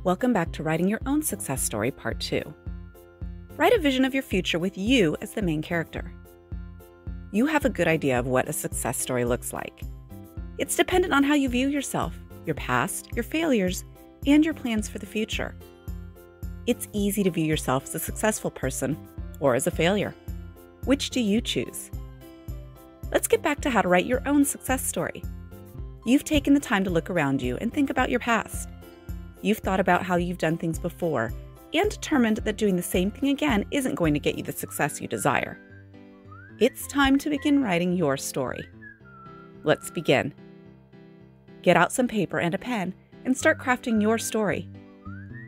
Welcome back to Writing Your Own Success Story, Part 2. Write a vision of your future with you as the main character. You have a good idea of what a success story looks like. It's dependent on how you view yourself, your past, your failures, and your plans for the future. It's easy to view yourself as a successful person or as a failure. Which do you choose? Let's get back to how to write your own success story. You've taken the time to look around you and think about your past. You've thought about how you've done things before and determined that doing the same thing again isn't going to get you the success you desire. It's time to begin writing your story. Let's begin. Get out some paper and a pen and start crafting your story.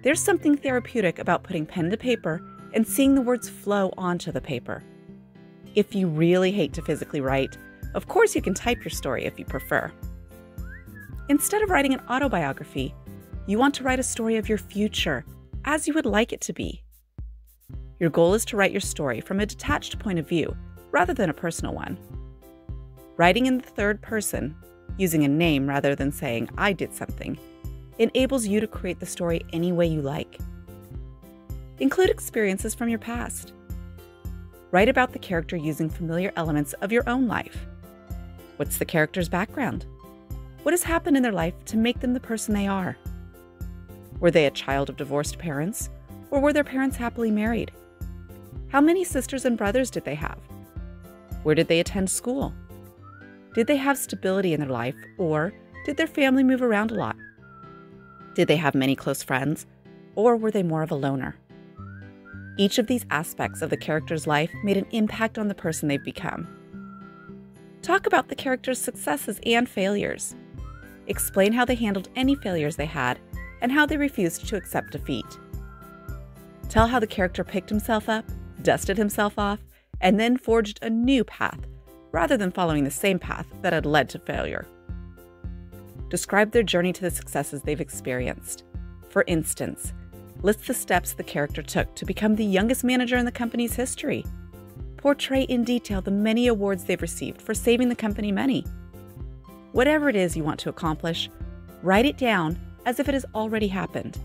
There's something therapeutic about putting pen to paper and seeing the words flow onto the paper. If you really hate to physically write, of course you can type your story if you prefer. Instead of writing an autobiography, you want to write a story of your future as you would like it to be. Your goal is to write your story from a detached point of view rather than a personal one. Writing in the third person, using a name rather than saying, "I did something," enables you to create the story any way you like. Include experiences from your past. Write about the character using familiar elements of your own life. What's the character's background? What has happened in their life to make them the person they are? Were they a child of divorced parents, or were their parents happily married? How many sisters and brothers did they have? Where did they attend school? Did they have stability in their life, or did their family move around a lot? Did they have many close friends, or were they more of a loner? Each of these aspects of the character's life made an impact on the person they've become. Talk about the character's successes and failures. Explain how they handled any failures they had and how they refused to accept defeat. Tell how the character picked himself up, dusted himself off, and then forged a new path rather than following the same path that had led to failure. Describe their journey to the successes they've experienced. For instance, list the steps the character took to become the youngest manager in the company's history. Portray in detail the many awards they've received for saving the company money. Whatever it is you want to accomplish, write it down as if it has already happened.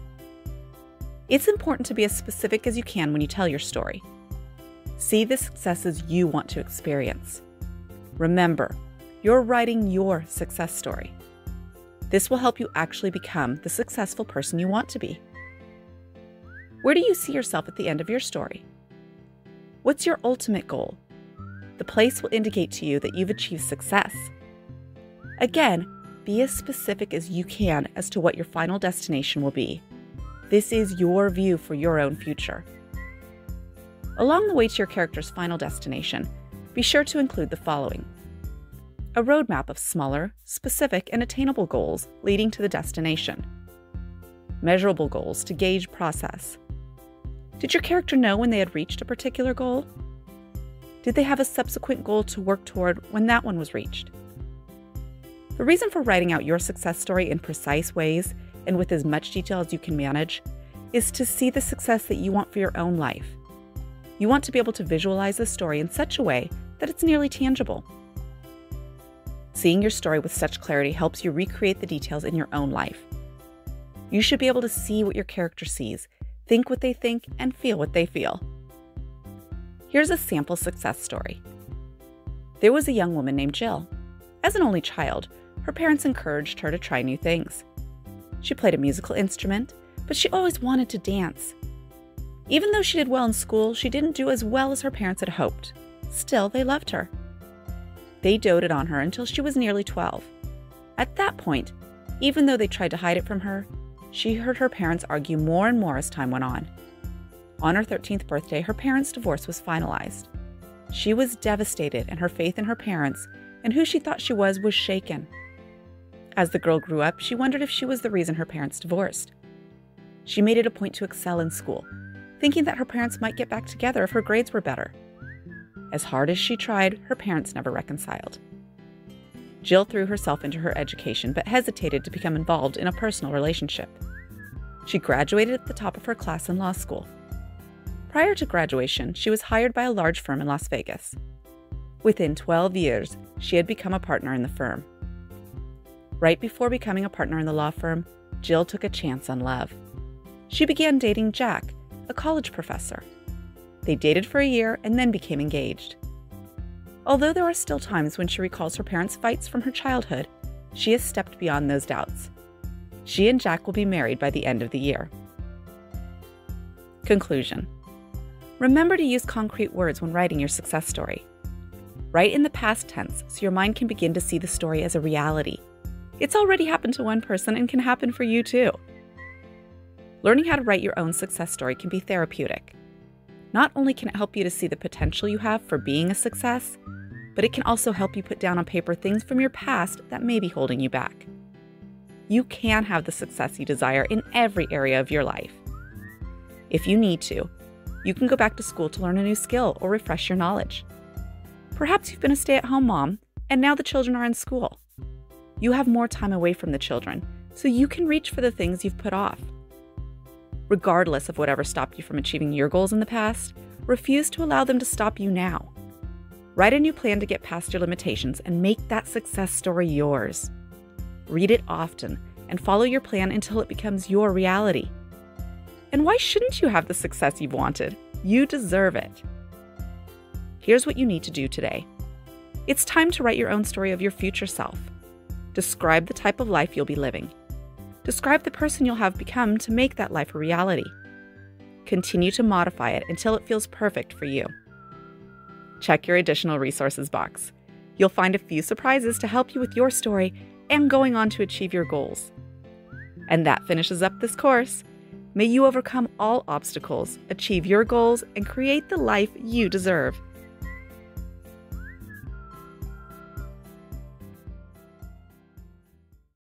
It's important to be as specific as you can when you tell your story. See the successes you want to experience. Remember, you're writing your success story. This will help you actually become the successful person you want to be. Where do you see yourself at the end of your story? What's your ultimate goal? The place will indicate to you that you've achieved success. Again, be as specific as you can as to what your final destination will be. This is your view for your own future. Along the way to your character's final destination, be sure to include the following: a roadmap of smaller, specific, and attainable goals leading to the destination. Measurable goals to gauge process. Did your character know when they had reached a particular goal? Did they have a subsequent goal to work toward when that one was reached? The reason for writing out your success story in precise ways and with as much detail as you can manage is to see the success that you want for your own life. You want to be able to visualize the story in such a way that it's nearly tangible. Seeing your story with such clarity helps you recreate the details in your own life. You should be able to see what your character sees, think what they think, and feel what they feel. Here's a sample success story. There was a young woman named Jill. As an only child, her parents encouraged her to try new things. She played a musical instrument, but she always wanted to dance. Even though she did well in school, she didn't do as well as her parents had hoped. Still, they loved her. They doted on her until she was nearly 12. At that point, even though they tried to hide it from her, she heard her parents argue more and more as time went on. On her 13th birthday, her parents' divorce was finalized. She was devastated, and her faith in her parents and who she thought she was shaken. As the girl grew up, she wondered if she was the reason her parents divorced. She made it a point to excel in school, thinking that her parents might get back together if her grades were better. As hard as she tried, her parents never reconciled. Jill threw herself into her education but hesitated to become involved in a personal relationship. She graduated at the top of her class in law school. Prior to graduation, she was hired by a large firm in Las Vegas. Within 12 years, she had become a partner in the firm. Right before becoming a partner in the law firm, Jill took a chance on love. She began dating Jack, a college professor. They dated for a year and then became engaged. Although there are still times when she recalls her parents' fights from her childhood, she has stepped beyond those doubts. She and Jack will be married by the end of the year. Conclusion. Remember to use concrete words when writing your success story. Write in the past tense so your mind can begin to see the story as a reality. It's already happened to one person and can happen for you too. Learning how to write your own success story can be therapeutic. Not only can it help you to see the potential you have for being a success, but it can also help you put down on paper things from your past that may be holding you back. You can have the success you desire in every area of your life. If you need to, you can go back to school to learn a new skill or refresh your knowledge. Perhaps you've been a stay-at-home mom, and now the children are in school. You have more time away from the children, so you can reach for the things you've put off. Regardless of whatever stopped you from achieving your goals in the past, refuse to allow them to stop you now. Write a new plan to get past your limitations and make that success story yours. Read it often and follow your plan until it becomes your reality. And why shouldn't you have the success you've wanted? You deserve it. Here's what you need to do today. It's time to write your own story of your future self. Describe the type of life you'll be living. Describe the person you'll have become to make that life a reality. Continue to modify it until it feels perfect for you. Check your additional resources box. You'll find a few surprises to help you with your story and going on to achieve your goals. And that finishes up this course. May you overcome all obstacles, achieve your goals, and create the life you deserve.